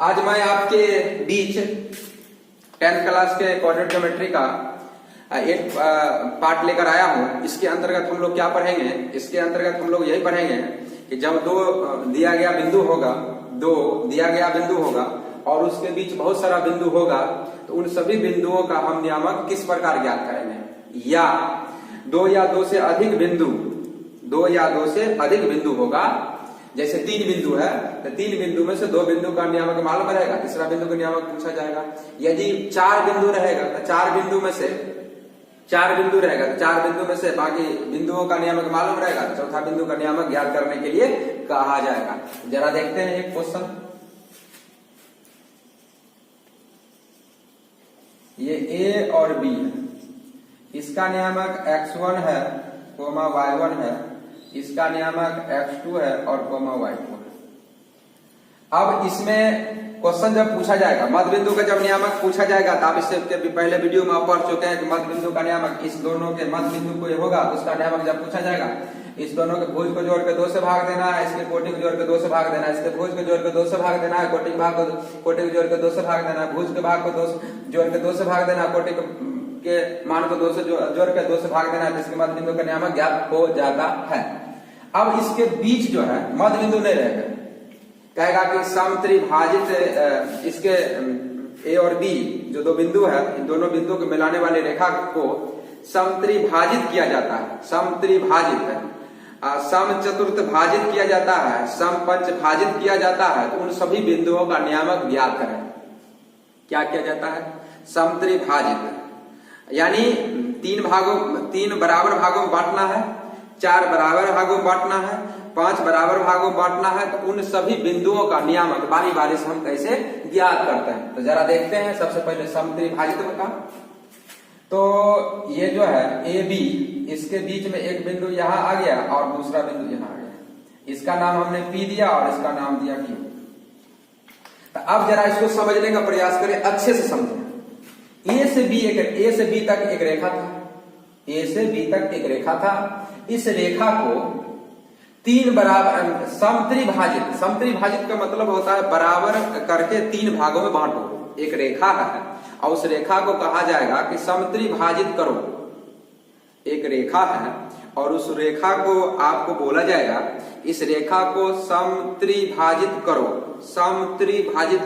आज मैं आपके बीच 10th क्लास के कोऑर्डिनेट ज्योमेट्री का एक पार्ट लेकर आया हूं। इसके अंतर्गत हम लोग क्या पढ़ेंगे? इसके अंतर्गत हम लोग यही पढ़ेंगे कि जब दो दिया गया बिंदु होगा और उसके बीच बहुत सारा बिंदु होगा तो उन सभी बिंदुओं का हम नियामक किस प्रकार ज्ञात करेंगे। या दो या दो से अधिक बिंदु होगा, जैसे 3 बिंदु है तो 3 बिंदु में से 2 बिंदु का नियामक मालूम रहेगा, तीसरा बिंदु का नियामक पूछा जाएगा। यदि 4 बिंदु रहेगा तो 4 बिंदु में से 4 बिंदु में से बाकी बिंदुओं का नियामक मालूम रहेगा तो चौथा बिंदु का नियामक ज्ञात करने के लिए कहा जाएगा। जरा देखते हैं एक क्वेश्चन। ये ए और बी है, इसका नियामक x1 है कोमा y1 है, इसका नियामक x2 है और कोमा y2 है। अब इसमें क्वेश्चन जब पूछा जाएगा, मध्य बिंदु का जब नियामक पूछा जाएगा तो आप इससे पहले वीडियो में आप पढ़ चुके हैं कि मध्य बिंदु का नियामक इस दोनों के मध्य बिंदु कोई होगा उसका नियामक जब पूछा जाएगा, इस दोनों के भुज को जोड़ के 2 से भाग देना है, इसके कोटि को जोड़ के 2 से भाग देना है, इसके भुज को जोड़ के 2 से भाग देना है, कोटि को जोड़ के 2 से भाग देना है, भुज के भाग को जोड़ के 2 से भाग देना है, कोटि के मान को 2 से जोड़ के 2 से भाग देना है, जिसके मध्य बिंदु का नियामक ज्ञात हो जाता है। अब इसके बीच जो है मध्य बिंदु नहीं रहेगा, कहेगा कि समत्रिभाजित इसके ए और बी जो 2 बिंदु है, इन दोनों बिंदुओं को मिलाने वाली रेखा को समत्रिभाजित किया जाता है। समत्रिभाजित है, समचतुर्थ भाजित किया जाता है, समपंच भाजित किया जाता है। तो उन सभी बिंदुओं का नियामक ज्ञात करें। क्या किया जाता है? समत्रिभाजित यानी 3 बराबर भागों में बांटना है, 4 बराबर भागों में बांटना है, 5 बराबर भागों में बांटना है। तो उन सभी बिंदुओं का नियामक बारी बारी से हम कैसे ज्ञात करते हैं, तो जरा देखते हैं। सबसे पहले समत्रिभाजित बता, तो ये जो है ए बी, इसके बीच में एक बिंदु यहाँ आ गया और दूसरा बिंदु यहाँ आ गया, इसका नाम हमने पी दिया और इसका नाम दिया क्यू। तो अब जरा इसको समझने का प्रयास करें, अच्छे से समझें। ए से बी तक एक रेखा था, इस रेखा को 3 बराबर समत्रिभाजित का मतलब होता है बराबर करके 3 भागों में बांटो। एक रेखा है और उस रेखा को कहा जाएगा कि समत्रिभाजित करो। एक रेखा है और उस रेखा को आपको बोला जाएगा इस रेखा को समत्रिभाजित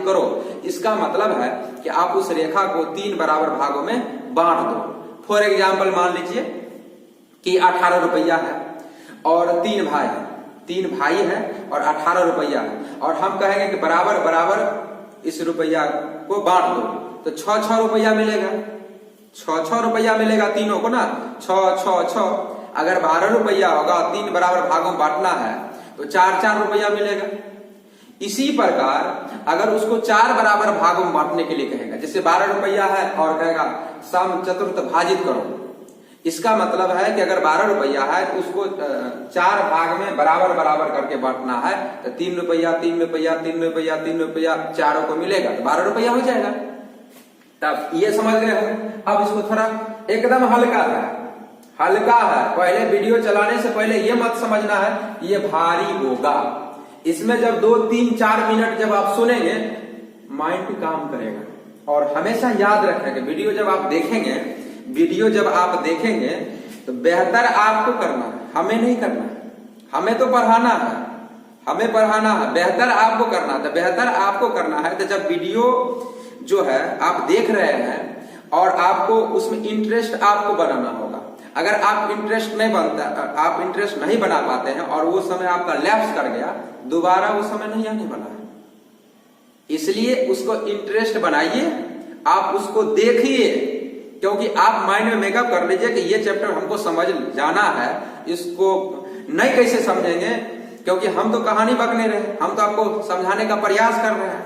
करो। इसका मतलब है कि आप उस रेखा को 3 बराबर भागों में बांट दो। फॉर एग्जाम्पल मान लीजिए कि 18 रुपया है और 3 भाई है और 18 रुपया है, और हम कहेंगे कि बराबर बराबर इस रुपया को बांट दो, तो 6 रुपया मिलेगा। 6 रुपया मिलेगा तीनों को ना, 6। अगर 12 रुपया होगा, 3 बराबर भागों में बांटना है तो 4 रुपया मिलेगा। इसी प्रकार अगर उसको 4 बराबर भागों में बांटने के लिए कहेगा, जैसे 12 रुपया है और कहेगा समचतुर्थ भाजित करो, इसका मतलब है कि अगर 12 रुपया है तो उसको 4 भाग में बराबर बराबर करके बांटना है, तो 3 रुपया चारों को मिलेगा तो 12 रुपया हो जाएगा। तब ये समझ गए हो। अब इसको थोड़ा एकदम हल्का है, पहले वीडियो चलाने से पहले ये मत समझना है ये भारी होगा। इसमें जब 2, 3, 4 मिनट जब आप सुनेंगे माइंड काम करेगा। और हमेशा याद रखें कि वीडियो जब आप देखेंगे तो बेहतर आपको करना है, हमें नहीं करना है। हमें तो पढ़ाना है, बेहतर आपको करना है। तो जब वीडियो जो है आप देख रहे हैं और आपको उसमें इंटरेस्ट आपको बनाना होगा। अगर आप इंटरेस्ट नहीं बना पाते हैं और वो समय आपका लैप्स कर गया, दोबारा वो समय नहीं आने वाला है। इसलिए उसको इंटरेस्ट बनाइए, आप उसको देखिए, क्योंकि आप माइंड में मेकअप कर लीजिए कि ये चैप्टर हमको समझ जाना है। इसको नहीं कैसे समझेंगे, क्योंकि हम तो कहानी बकने रहे, हम तो आपको समझाने का प्रयास कर रहे हैं।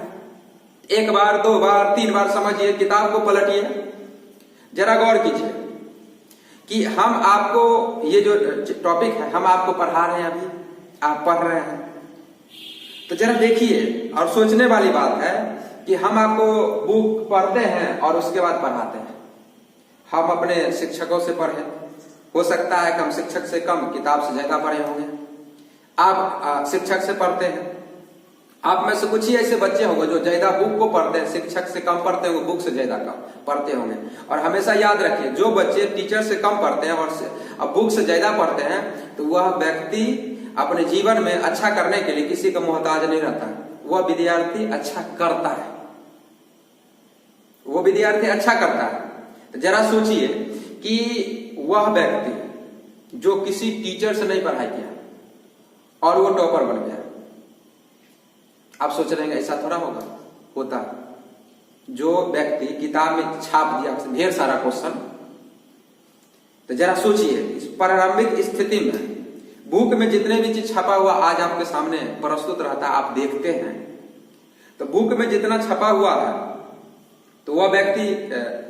1 बार 2 बार 3 बार समझिए, किताब को पलटिए, जरा गौर कीजिए कि हम आपको ये जो टॉपिक है हम आपको पढ़ा रहे हैं, अभी आप पढ़ रहे हैं, तो जरा देखिए। और सोचने वाली बात है कि हम आपको बुक पढ़ते हैं और उसके बाद पढ़ाते हैं। हम अपने शिक्षकों से पढ़े, हो सकता है कि हम शिक्षक से कम किताब से ज्यादा पढ़े होंगे। आप शिक्षक से पढ़ते हैं आप में से कुछ ही ऐसे बच्चे होंगे जो ज्यादा बुक को पढ़ते हैं, शिक्षक से कम पढ़ते होंगे, बुक से ज्यादा कम पढ़ते होंगे। और हमेशा याद रखिए, जो बच्चे टीचर से कम पढ़ते हैं और बुक से ज्यादा पढ़ते हैं, तो वह व्यक्ति अपने जीवन में अच्छा करने के लिए किसी का मोहताज नहीं रहता। वह विद्यार्थी अच्छा करता है, वो विद्यार्थी अच्छा करता है। तो जरा सोचिए कि वह व्यक्ति जो किसी टीचर से नहीं पढ़ाई किया और वो टॉपर बन गया, आप सोच रहे हैं ऐसा थोड़ा होता। जो व्यक्ति किताब में छाप दिया ढेर सारा क्वेश्चन, तो जरा सोचिए इस प्रारंभिक स्थिति में बुक में जितने भी चीज छपा हुआ आज आपके सामने प्रस्तुत रहता है, आप देखते हैं, तो बुक में जितना छपा हुआ है तो वह व्यक्ति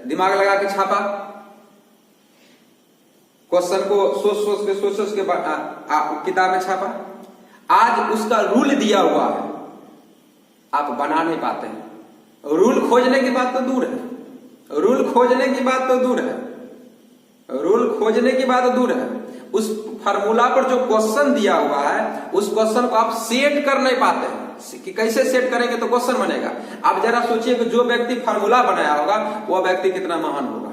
दिमाग लगा के छापा, क्वेश्चन को सोच के किताब में छापा। आज उसका रूल दिया हुआ है, आप बना नहीं पाते हैं। रूल खोजने की बात तो दूर है, रूल खोजने की बात तो दूर है, रूल खोजने की बात दूर है। उस फार्मूला पर जो क्वेश्चन दिया हुआ है, उस क्वेश्चन को आप सेट कर नहीं पाते हैं कि कैसे सेट करेंगे तो क्वेश्चन बनेगा। आप जरा सोचिए कि जो व्यक्ति फार्मूला बनाया होगा वह व्यक्ति कितना महान होगा,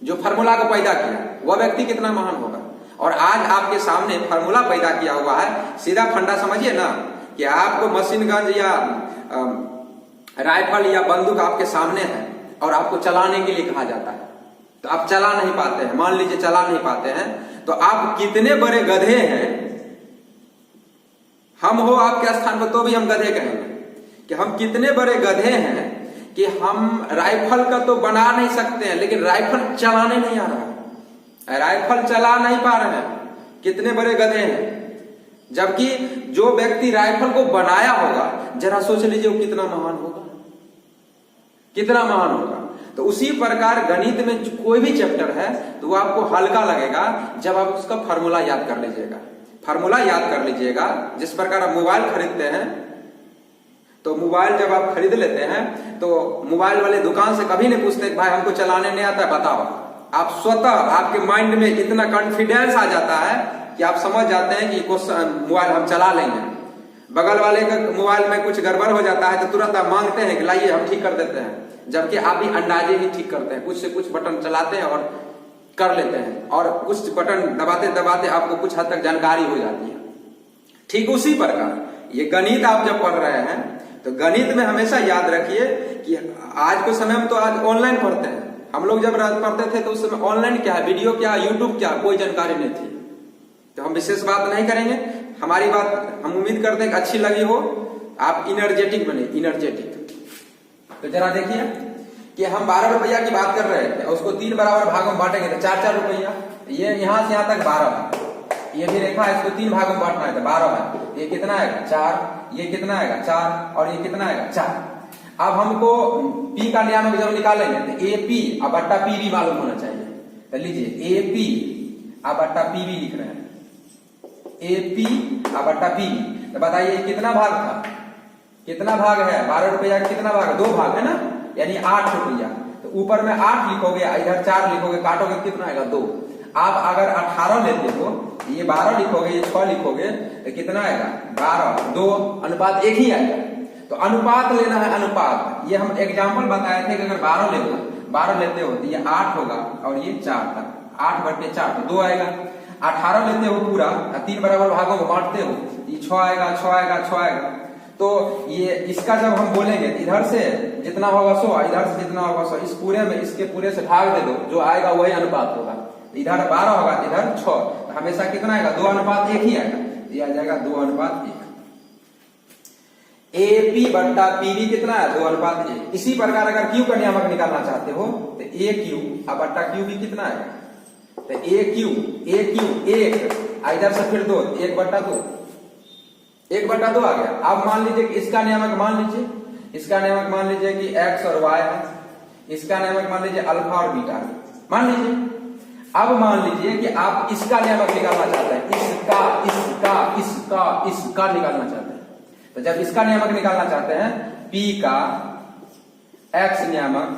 जो फार्मूला को पैदा किया वह व्यक्ति कितना महान होगा। और आज आपके सामने फार्मूला पैदा किया हुआ है, सीधा फंडा समझिए ना कि आपको मशीन गन या राइफल या बंदूक आपके सामने है और आपको चलाने के लिए कहा जाता है, तो आप चला नहीं पाते हैं। मान लीजिए चला नहीं पाते हैं, तो आप कितने बड़े गधे हैं, हम हो आपके स्थान पर तो भी हम गधे कहेंगे कि हम कितने बड़े गधे हैं कि हम राइफल का तो बना नहीं सकते हैं, लेकिन राइफल चलाने नहीं आ रहा, राइफल चला नहीं पा रहे हैं, कितने बड़े गधे हैं। जबकि जो व्यक्ति राइफल को बनाया होगा, जरा सोच लीजिए वो कितना महान होगा, कितना महान होगा। तो उसी प्रकार गणित में कोई भी चैप्टर है तो वो आपको हल्का लगेगा जब आप उसका फार्मूला याद कर लीजिएगा। फार्मूला याद कर लीजिएगा, जिस प्रकार आप मोबाइल खरीदते हैं, तो मोबाइल जब आप खरीद लेते हैं तो मोबाइल वाले दुकान से कभी नहीं पूछते भाई हमको चलाने नहीं आता है बताओ। आप स्वतः आपके माइंड में इतना कॉन्फिडेंस आ जाता है कि आप समझ जाते हैं कि क्वेश्चन मोबाइल हम चला लेंगे। बगल वाले का मोबाइल में कुछ गड़बड़ हो जाता है तो तुरंत आप मांगते हैं कि लाइए हम ठीक कर देते हैं, जबकि आप भी अंदाजे ही ठीक करते हैं, कुछ से कुछ बटन चलाते हैं और कर लेते हैं, और कुछ बटन दबाते दबाते आपको कुछ हद तक जानकारी हो जाती है। ठीक उसी प्रकार ये गणित आप जब पढ़ रहे हैं तो गणित में हमेशा याद रखिए कि आज के समय में तो आज ऑनलाइन पढ़ते हैं, हम लोग जब पढ़ते थे तो उस समय ऑनलाइन क्या है, वीडियो क्या, यूट्यूब क्या, कोई जानकारी नहीं थी। तो हम विशेष बात नहीं करेंगे, हमारी बात हम उम्मीद करते हैं कि अच्छी लगी हो, आप इनर्जेटिक बने, इनर्जेटिक। तो जरा देखिए कि हम 12 रुपया की बात कर रहे थे, उसको 3 बराबर भागों में बांटेंगे तो 4-4 रुपया, ये यहां से यहां तक 12 है, ये भी रेखा है, इसको 3 भागों में बांटना है तो 12 है, ये कितना आएगा 4, ये कितना आएगा 4 और ये कितना आएगा 4। अब हमको पी का नियामक जब निकालेंगे तो ए पी और बट्टा पी भी मालूम होना चाहिए। तो लीजिए ए पी और बट्टा पी भी लिख रहे हैं, ए पी और बट्टा पी। तो बताइए कितना भाग था, कितना भाग है, 12 रुपया कितना भाग है, 2 भाग है ना, यानी 8 रुपया। तो ऊपर में 8 लिखोगे, इधर 4 लिखोगे, काटोगे कितना आएगा 2। आप अगर 18 लेते हो, ये 12 लिखोगे, ये 6 लिखोगे तो कितना आएगा 12, 2 अनुपात 1 ही आएगा। तो अनुपात लेना है, अनुपात। ये हम एग्जाम्पल बताए थे कि अगर 12 लेते हो तो ये 8 होगा और ये 4 था, 8/4 तो 2 आएगा। 18 लेते हो पूरा, 3 बराबर भागों में बांटते हो, ये 6 आएगा, 6 आएगा, 6 आएगा। तो ये इसका जब हम बोलेंगे इधर से जितना होगा 100, इधर से जितना होगा 100, इस पूरे में इसके पूरे से भाग दे दो, जो आएगा वही अनुपात होगा। इधर 12 होगा, इधर 6, तो हमेशा कितना आएगा 2 अनुपात 1 ही आएगा, ये आ जाएगा 2 अनुपात 1। ए पी बट्टा पी भी कितना है 2 अनुपात 1। इसी प्रकार अगर क्यू का नियामक निकालना चाहते हो तो ए क्यू और बट्टा क्यू भी कितना है, तो ए क्यू 1, इधर से फिर 2, 1/2, 1/2 आ गया। अब मान लीजिए कि इसका नियामक मान लीजिए, इसका नियामक मान लीजिए कि x और y है, इसका नियामक मान लीजिए अल्फा और बीटा है, मान लीजिए। अब मान लीजिए कि आप इसका नियामक निकालना चाहते हैं, इसका निकालना चाहते हैं। तो जब इसका नियामक निकालना चाहते हैं, p का x नियामक,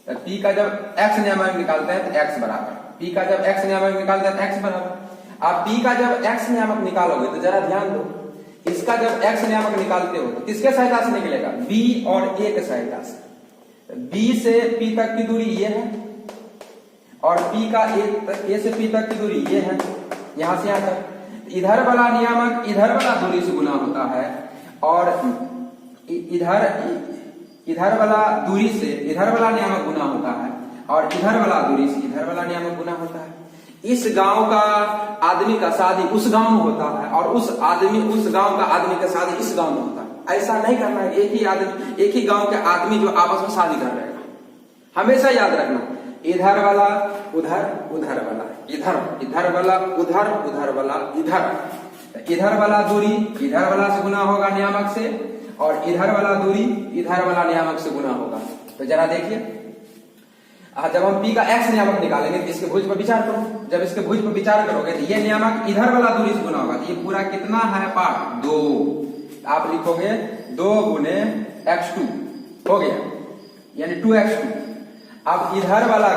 तो p का जब x नियामक निकालते हैं तो x बराबर, p का जब x नियामक निकालते हैं तो x बराबर। अब p का जब x नियामक निकालोगे तो जरा ध्यान दो, इसका जब x नियामक निकालते हो तो किसके सहायता से निकलेगा, b और a के सहायता से। b से p तक की दूरी ये है और p का a से p तक की दूरी ये है, यहां से यहां तक। इधर वाला नियामक इधर वाला दूरी से गुना होता है और इधर वाला दूरी से इधर वाला नियामक गुना होता है और इधर वाला दूरी से इधर वाला नियामक गुना होता है। इस गांव का आदमी का शादी उस गांव में होता है और उस गांव का आदमी का शादी इस गांव में होता है। ऐसा नहीं करना है एक ही गांव के आदमी जो आपस में शादी कर रहे हैं। हमेशा याद रखना, इधर वाला उधर, उधर वाला इधर वाला उधर, उधर वाला इधर वाला दूरी इधर वाला से गुना होगा नियामक से और इधर वाला दूरी इधर वाला नियामक से गुना होगा। तो जरा देखिए, जब हम p का x नियामक निकालेंगे तो इसके भुज पर विचार करो। जब इसके भुज पर विचार करोगे तो ये नियामक इधर वाला दूरी से गुना होगा। ये पूरा कितना है पार्ट 2, आप लिखोगे 2 गुने x2 हो गया, यानी 2x2। अब इधर वाला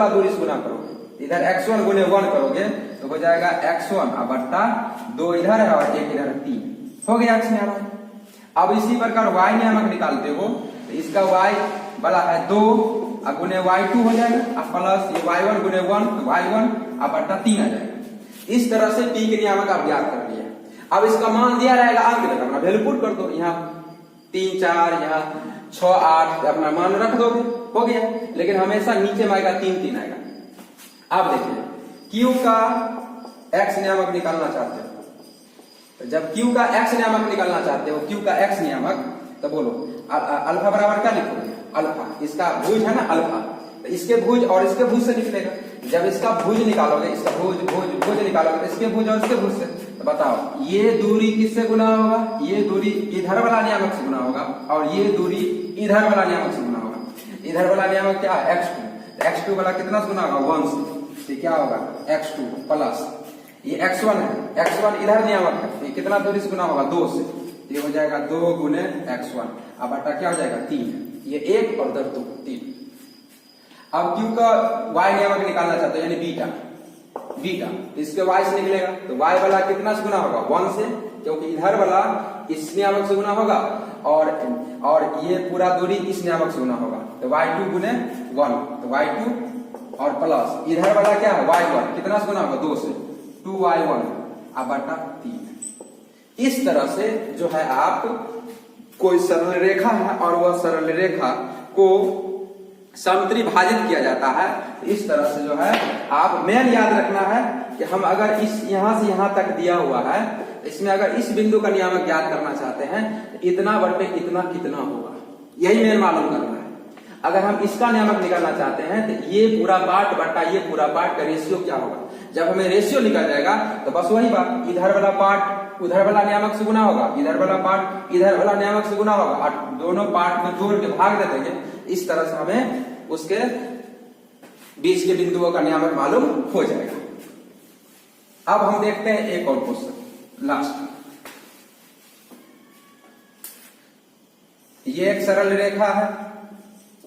दूरी से गुना करोगे, इधर x1 गुने 1 करोगे तो हो जाएगा x1 अब बट्टा 2 इधर है और 1 इधर 3 हो गया x नियामक। अब इसी प्रकार y नियामक निकालते हो तो इसका y वाला है 2 अब गुने y2 हो जाएगा, अब प्लस ये y1 गुने 1 तो y1 अब बट्टा 3 आ जाएगा। इस तरह से p के नियामक आप ज्ञात कर लिए। अब इसका मान दिया रहेगा, अंक लगाना, वैल्यू पुट कर दो, यहाँ 3 4 यहाँ 6 8 अपना मान रख दोगे, हो गया। लेकिन हमेशा नीचे में आएगा 3 3 आएगा। अब देखिए q का x नियामक निकालना चाहते हो, तो जब q का x नियामक निकालना चाहते हो, q का x नियामक, तो बोलो अल्फा बराबर क्या लिखोगे, अल्फा, इसका भुज है ना अल्फा, तो इसके भुज और इसके भुज से निकलेगा। जब इसका भुज निकालोगे, इसका भुज निकालोगे तो इसके भुज और इसके भुज से, तो बताओ ये दूरी किससे गुना होगा, ये दूरी इधर वाला नियामक से गुना होगा और ये दूरी इधर वाला नियामक से गुना होगा। इधर वाला नियामक क्या है x2, x2 वाला कितना से गुना होगा 1 से, क्या होगा x2 प्लस ये x1 है, x1 इधर नियामक है, ये कितना दूरी से गुना होगा 2 से, ये हो जाएगा 2 गुने x1 अब बटा क्या हो जाएगा 3, ये 1 और 2 3। अब q का y नियामक निकालना चाहते हैं, यानी बीटा इसके y से निकलेगा, तो y वाला कितना से गुना होगा 1 से, क्योंकि इधर वाला इस नियामक से गुना होगा और ये पूरा दूरी इस नियामक से गुना होगा, तो y2 गुने 1, तो y2 और प्लस इधर वाला क्या है y1 कितना से गुना होगा 2 से, 2y1 अब बटा 3। इस तरह से जो है आप कोई सरल रेखा है और वह सरल रेखा को समत्री भाजित किया जाता है। इस तरह से जो है आप मेन याद रखना है कि हम अगर इस यहां से यहां तक दिया हुआ है, इसमें अगर इस बिंदु का नियामक ज्ञात करना चाहते हैं तो इतना बटे इतना कितना होगा, यही मेन मालूम करना है। अगर हम इसका नियामक निकालना चाहते हैं तो ये पूरा पार्ट बटा ये पूरा पार्ट का रेशियो क्या होगा। जब हमें रेशियो निकल जाएगा तो बस वही बात, इधर वाला पार्ट उधर वाला नियामक से गुना होगा, इधर वाला पार्ट इधर वाला नियामक से गुना होगा और दोनों पार्ट में जोड़ के भाग दे देंगे। इस तरह से हमें उसके बीच के बिंदुओं का नियामक मालूम हो जाएगा। अब हम देखते हैं एक और क्वेश्चन लास्ट। ये एक सरल रेखा है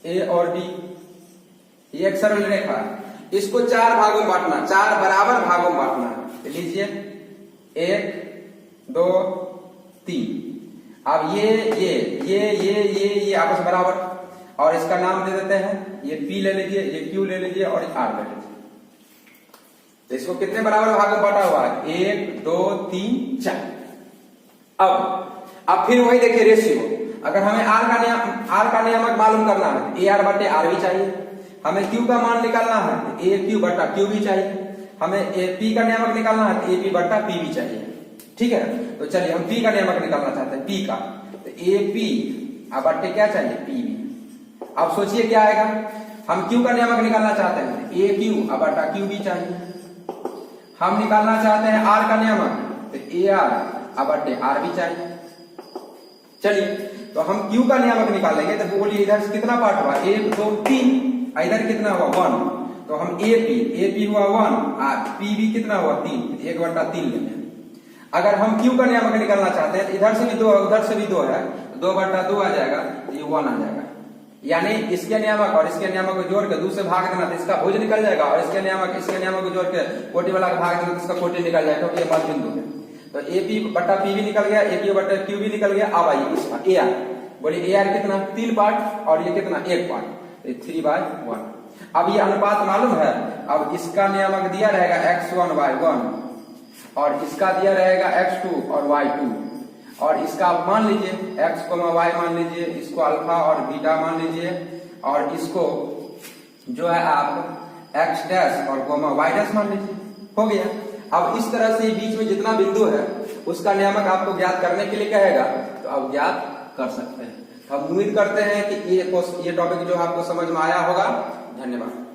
ए और बी, ये एक सरल रेखा है, इसको 4 भागों में बांटना, 4 बराबर भागों में बांटना है। लीजिए 1 2 3। अब ये आपस बराबर और इसका नाम दे देते हैं, ये P ले लीजिए, ये Q ले लीजिए और R ले लीजिए। तो इसको कितने बराबर भागों में बांटा हुआ है 1 2 3 4। अब फिर वही देखिए रेशियो, अगर हमें R का नियामक मालूम करना है तो AR बटे R भी चाहिए, हमें Q का मान निकालना है तो AQ बटा Q भी चाहिए, हमें P का नियामक निकालना है तो AP बटा P भी चाहिए। ठीक है, तो चलिए हम P का नियामक निकालना चाहते हैं, P का, तो AP बटे क्या चाहिए PB। अब सोचिए क्या आएगा, हम Q का नियामक निकालना चाहते हैं AQ बटा Q भी चाहिए, हम निकालना चाहते हैं R का नियामक तो AR बटे R भी चाहिए। चलिए तो हम Q का नियामक निकालेंगे तो बोलिए इधर से कितना पार्ट हुआ 1 2 3, इधर कितना हुआ 1, तो हम AP हुआ 1 और PB कितना हुआ 3, 1 बटा 3 लेंगे। अगर हम Q का नियामक निकालना चाहते हैं तो इधर से भी 2 उधर से भी 2 है, 2 बटा 2 आ जाएगा तो ये 1 आ जाएगा, यानी इसके नियामक और इसके नियामक को जोड़ के 2 से भाग देना तो इसका भुज निकल जाएगा और इसके नियामक को जोड़ के कोटि वाला का भाग देना तो इसका कोटि निकल जाएगा, क्योंकि ये मध्य बिंदु है। तो एपी बटा पी भी निकल गया, एपी बटा क्यू भी निकल गया। अब आइए इसका ए आर, बोलिए ए आर कितना, 3 पार्ट और ये कितना 1 पार्ट, 3/1। अब ये अनुपात मालूम है, अब इसका नियामक दिया रहेगा x1/1 और इसका दिया रहेगा x2 और y2 और इसका आप मान लीजिए x, y मान लीजिए, इसको अल्फा और बीटा मान लीजिए और इसको जो है आप x डैश और y डैश मान लीजिए, हो गया। अब इस तरह से बीच में जितना बिंदु है उसका नियामक आपको ज्ञात करने के लिए कहेगा, तो आप ज्ञात कर सकते हैं। हम उम्मीद करते हैं कि ये टॉपिक जो आपको समझ में आया होगा। धन्यवाद।